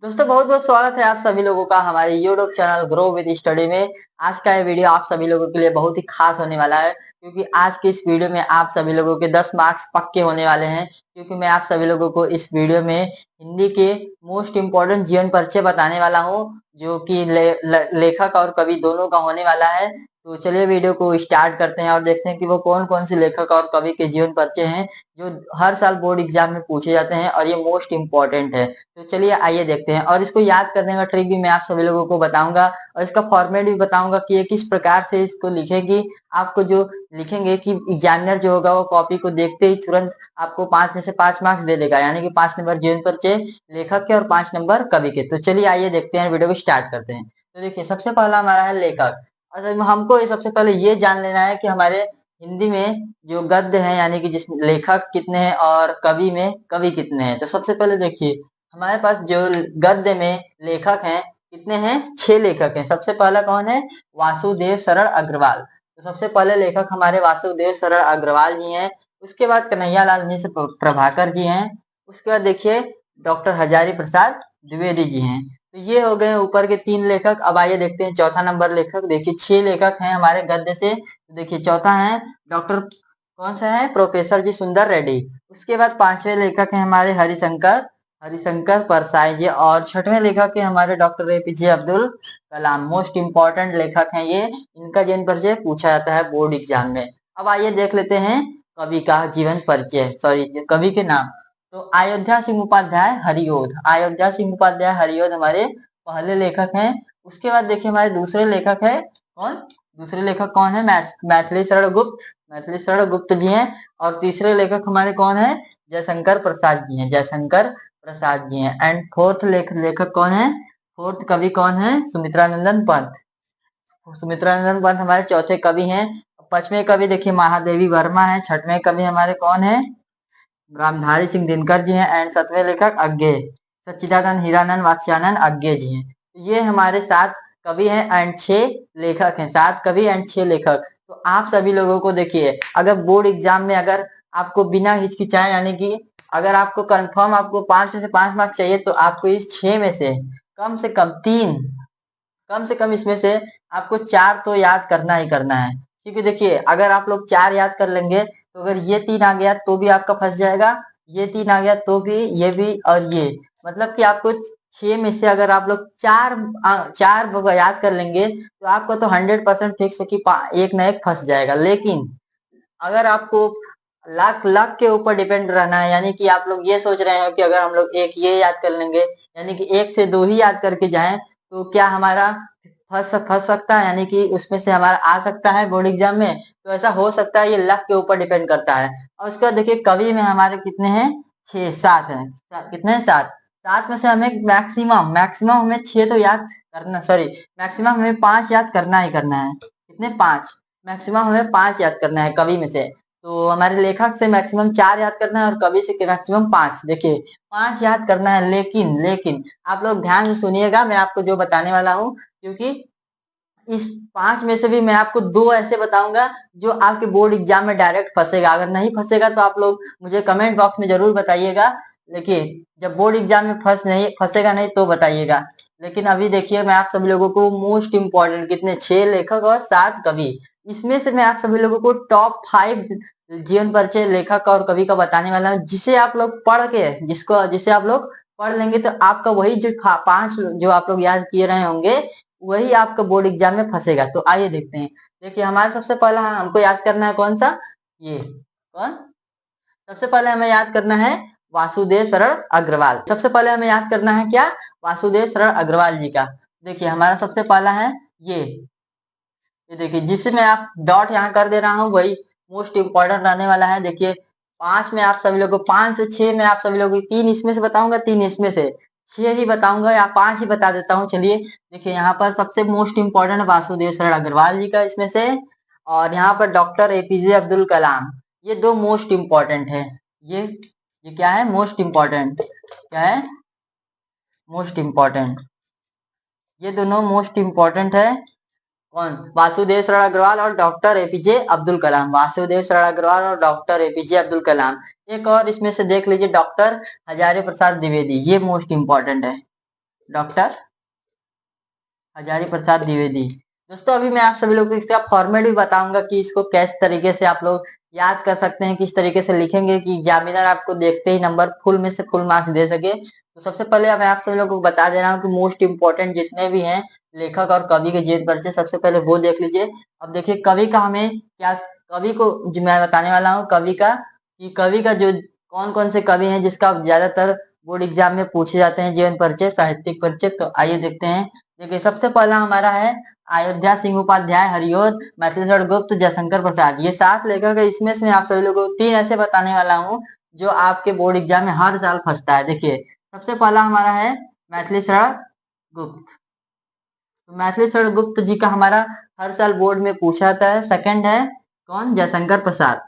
दोस्तों बहुत बहुत स्वागत है आप सभी लोगों का हमारे YouTube channel grow with study में। आज का ये वीडियो आप सभी लोगों के लिए बहुत ही खास होने वाला है, क्योंकि आज के इस वीडियो में आप सभी लोगों के 10 मार्क्स पक्के होने वाले हैं। क्योंकि मैं आप सभी लोगों को इस वीडियो में हिंदी के मोस्ट इम्पोर्टेंट जीवन परिचय बताने वाला हूँ, जो कि लेखक और कवि दोनों का होने वाला है। तो चलिए वीडियो को स्टार्ट करते हैं और देखते हैं कि वो कौन कौन से लेखक और कवि के जीवन परिचय हैं जो हर साल बोर्ड एग्जाम में पूछे जाते हैं और ये मोस्ट इम्पोर्टेंट है। तो चलिए आइए देखते हैं, और इसको याद करने का ट्रिक भी मैं आप सभी लोगों को बताऊंगा और इसका फॉर्मेट भी बताऊंगा कि ये किस प्रकार से इसको लिखेगी। आपको जो लिखेंगे कि एग्जामिनर जो होगा वो कॉपी को देखते ही तुरंत आपको 5 में से 5 मार्क्स दे देगा, यानी कि 5 नंबर जीवन परिचय लेखक के और 5 नंबर कवि के। तो चलिए आइए देखते हैं, वीडियो को स्टार्ट करते हैं। तो देखिए सबसे पहला हमारा है लेखक। अच्छा, हमको ये सबसे पहले ये जान लेना है कि हमारे हिंदी में जो गद्य है यानी कि जिसमें लेखक कितने हैं और कवि में कवि कितने हैं। तो सबसे पहले देखिए हमारे पास जो गद्य में लेखक हैं कितने हैं, 6 लेखक हैं। सबसे पहला कौन है, वासुदेव शरण अग्रवाल। तो सबसे पहले लेखक हमारे वासुदेव शरण अग्रवाल जी हैं। उसके बाद कन्हैयालाल मिश्र प्रभाकर जी हैं। उसके बाद देखिए डॉक्टर हजारी प्रसाद द्विवेदी जी हैं। तो ये हो गए ऊपर के 3 लेखक। अब आइए देखते हैं चौथा नंबर लेखक। देखिए 6 लेखक हैं हमारे गद्य से। तो देखिए चौथा है डॉक्टर, कौन सा है, प्रोफेसर जी सुंदर रेड्डी। उसके बाद 5वें लेखक हैं हमारे हरिशंकर हरिशंकर परसाई जी, और 6वें लेखक है हमारे doctor APJ Abdul Kalam. Most important लेखक हैं ये, इनका जीवन परिचय पूछा जाता है बोर्ड एग्जाम में। अब आइए देख लेते हैं कवि का जीवन परिचय, सॉरी कवि के नाम। तो अयोध्या सिंह उपाध्याय हरिओध, अयोध्या सिंह उपाध्याय हरिओध हमारे पहले लेखक हैं। उसके बाद देखिए हमारे दूसरे लेखक है कौन, दूसरे लेखक कौन है, मैथिली शरण गुप्त, मैथिली शरण गुप्त जी हैं। और तीसरे लेखक हमारे कौन है, जयशंकर प्रसाद जी हैं, जयशंकर प्रसाद जी हैं। एंड फोर्थ लेखक कौन है, फोर्थ कवि कौन है, सुमित्रानंदन पंत। सुमित्रानंदन पंत हमारे चौथे कवि हैं। 5वें कवि देखिए महादेवी वर्मा है। 6वें कवि हमारे कौन है, रामधारी सिंह दिनकर जी हैं। एंड 7वें लेखक अज्ञे सच्चिदानंद हीरानंद वात्स्यानंद अज्ञे जी हैं। ये हमारे 7 कवि हैं एंड 6 लेखक हैं, 7 कवि एंड 6 लेखक। तो आप सभी लोगों को देखिए, अगर बोर्ड एग्जाम में अगर आपको बिना हिचकिचाए, यानी कि अगर आपको कंफर्म आपको 5 में से 5 मार्क्स चाहिए, तो आपको इस 6 में से कम 3, कम से कम इसमें से आपको 4 तो याद करना ही करना है। क्योंकि देखिए अगर आप लोग 4 याद कर लेंगे तो अगर ये 3 आ गया तो भी आपका फंस जाएगा, ये 3 आ गया तो भी, ये भी और ये, मतलब कि आपको 6 में से अगर आप लोग 4 याद कर लेंगे तो आपको तो 100% फिक्स है कि एक ना एक फंस जाएगा। लेकिन अगर आपको लाख लाख के ऊपर डिपेंड रहना है, यानी कि आप लोग ये सोच रहे हो कि अगर हम लोग एक ये याद कर लेंगे, यानी कि 1 से 2 ही याद करके जाएं, तो क्या हमारा फंस सकता है, यानी कि उसमें से हमारा आ सकता है बोर्ड एग्जाम में। तो ऐसा हो सकता है, ये लक के ऊपर डिपेंड करता है। और उसके बाद देखिए कवि में हमारे कितने हैं, 7 हैं। कितने हैं, 7। 7 में से हमें मैक्सिमम मैक्सिमम हमें 6 तो याद करना, सॉरी मैक्सिमम हमें 5 याद करना ही करना है। कितने, 5। मैक्सिमम हमें 5 याद करना है कवि में से। तो हमारे लेखक से मैक्सिमम 4 याद करना है और कवि से मैक्सिमम 5। देखिए 5 याद करना है। लेकिन लेकिन आप लोग ध्यान से सुनिएगा, मैं आपको जो बताने वाला हूँ, क्योंकि इस 5 में से भी मैं आपको 2 ऐसे बताऊंगा जो आपके बोर्ड एग्जाम में डायरेक्ट फंसेगा। अगर नहीं फंसेगा तो आप लोग मुझे कमेंट बॉक्स में जरूर बताइएगा। देखिए जब बोर्ड एग्जाम में फंसेगा नहीं तो बताइएगा। लेकिन अभी देखिए मैं आप सभी लोगों को मोस्ट इंपॉर्टेंट कितने, 6 लेखक और 7 कवि, इसमें से मैं आप सभी लोगों को टॉप 5 जीवन परिचय लेखक और कवि का बताने वाला हूँ, जिसे आप लोग पढ़ के, जिसे आप लोग पढ़ लेंगे तो आपका वही जो 5 जो आप लोग याद किए रहे होंगे वही आपका बोर्ड एग्जाम में फंसेगा। तो आइए देखते हैं। देखिए हमारा सबसे पहला हमको याद करना है कौन सा, ये कौन, सबसे पहले हमें याद करना है वासुदेव शरण अग्रवाल। सबसे पहले हमें याद करना है क्या, वासुदेव शरण अग्रवाल जी का। देखिए हमारा सबसे पहला है ये देखिए जिससे मैं आप डॉट यहाँ कर दे रहा हूँ वही मोस्ट इंपॉर्टेंट रहने वाला है। देखिए 5 में आप सभी लोगों को, 5 से 6 में आप सभी लोगों को 3 इसमें से बताऊंगा, 3 इसमें से, 6 ही बताऊंगा या 5 ही बता देता हूँ। चलिए देखिए यहाँ पर सबसे मोस्ट इंपॉर्टेंट वासुदेव शरण अग्रवाल जी का इसमें से, और यहाँ पर डॉक्टर एपीजे अब्दुल कलाम। ये 2 मोस्ट इंपॉर्टेंट है। ये क्या है, मोस्ट इंपॉर्टेंट, क्या है, मोस्ट इंपॉर्टेंट। ये दोनों मोस्ट इंपॉर्टेंट है। कौन, वासुदेव शरण अग्रवाल और डॉक्टर एपीजे अब्दुल कलाम, वासुदेव शरण अग्रवाल और डॉक्टर एपीजे अब्दुल कलाम। एक और इसमें से देख लीजिए डॉक्टर हजारी प्रसाद द्विवेदी, ये मोस्ट इंपॉर्टेंट है। डॉक्टर हजारी प्रसाद द्विवेदी। दोस्तों अभी मैं आप सभी लोगों को इसका फॉर्मेट भी बताऊंगा कि इसको किस तरीके से आप लोग याद कर सकते हैं, किस तरीके से लिखेंगे कि एग्जामिनर आपको देखते ही नंबर फुल में से फुल मार्क्स दे सके। तो सबसे पहले मैं आप सभी लोगों को बता दे रहा हूँ कि मोस्ट इंपोर्टेंट जितने भी हैं लेखक और कवि के जीवन परिचय, सबसे पहले वो देख लीजिए। अब देखिए कवि का हमें क्या, कवि को जो मैं बताने वाला हूँ कवि का, कि कवि का जो कौन कौन से कवि हैं जिसका ज्यादातर बोर्ड एग्जाम में पूछे जाते हैं जीवन परिचय, साहित्यिक परिचय। तो आइए देखते हैं। देखिए सबसे पहला हमारा है अयोध्या सिंह उपाध्याय, हरिओद, मैथिलीशरण गुप्त, जयशंकर प्रसाद। ये 7 लेखक है। इसमें से मैं आप सभी लोगों को 3 ऐसे बताने वाला हूँ जो आपके बोर्ड एग्जाम में हर साल फंसता है। देखिए सबसे पहला हमारा है मैथिलीशरण गुप्त। तो मैथिलीशरण गुप्त जी का हमारा हर साल बोर्ड में पूछा जाता है। सेकंड है कौन, जयशंकर प्रसाद।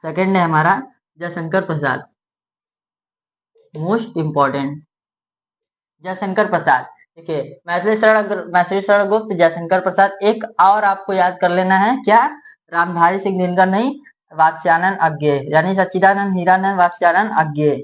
सेकंड है हमारा जयशंकर प्रसाद, मोस्ट इंपॉर्टेंट जयशंकर प्रसाद। देखिए मैथिलीशरण गुप्त, जयशंकर प्रसाद। एक और आपको याद कर लेना है, क्या, रामधारी सिंह दिनकर नहीं, वात्स्यायन अज्ञेय, यानी सच्चिदानंद हीरानंद वात्स्यायन अज्ञेय।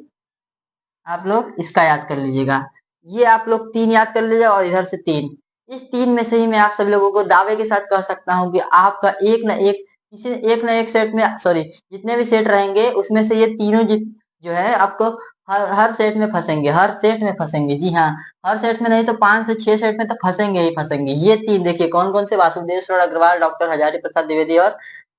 आप लोग इसका याद कर लीजिएगा। ये आप लोग 3 याद कर लीजिए और इधर से 3। इस 3 में से ही मैं आप सभी लोगों को दावे के साथ कह सकता हूँ कि आपका एक न एक, किसी एक न एक सेट में, सॉरी जितने भी सेट रहेंगे उसमें से ये तीनों जो है आपको हर सेट में फंसेंगे, हर सेट में फंसेंगे। जी हाँ, हर सेट में नहीं तो 5 से 6 सेट में तो फंसेंगे ही फंसेंगे। ये 3 देखिए कौन कौन से, वासुदेव शरण अग्रवाल, डॉक्टर हजारी प्रसाद द्विवेदी और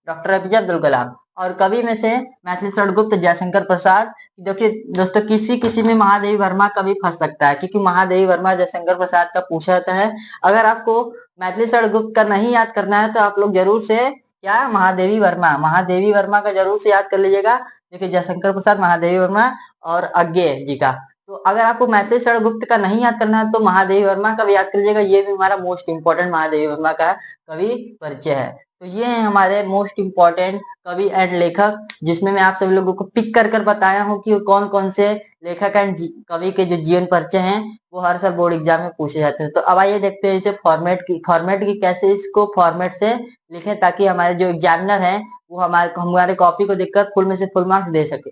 डॉक्टर एपीजे अब्दुल कलाम। और कवि में से मैथिलीशरण गुप्त, जयशंकर प्रसाद। देखिए दोस्तों किसी किसी में महादेवी वर्मा का भी फंस सकता है, क्योंकि महादेवी वर्मा जयशंकर प्रसाद का पूछा जाता है। अगर आपको मैथिलीशरण गुप्त का नहीं याद करना है तो आप लोग जरूर से क्या, महादेवी वर्मा का जरूर से याद कर लीजिएगा। देखिए जयशंकर प्रसाद, महादेवी वर्मा और अज्ञेय जी का। तो अगर आपको मैथिलीशरण गुप्त का नहीं याद करना है तो महादेवी वर्मा का भी याद कर लीजिएगा। ये भी हमारा मोस्ट इंपोर्टेंट महादेवी वर्मा का कवि परिचय है। तो ये है हमारे मोस्ट इंपोर्टेंट कवि एंड लेखक, जिसमें मैं आप सभी लोगों को पिक कर बताया हूँ कि कौन कौन से लेखक एंड कवि के जो जीवन परिचय हैं वो हर साल बोर्ड एग्जाम में पूछे जाते हैं। तो अब आइए देखते हैं इसे फॉर्मेट की कैसे इसको फॉर्मेट से लिखें ताकि हमारे जो एग्जामिनर हैं वो हमारे कॉपी को देखकर फुल में से फुल मार्क्स दे सके।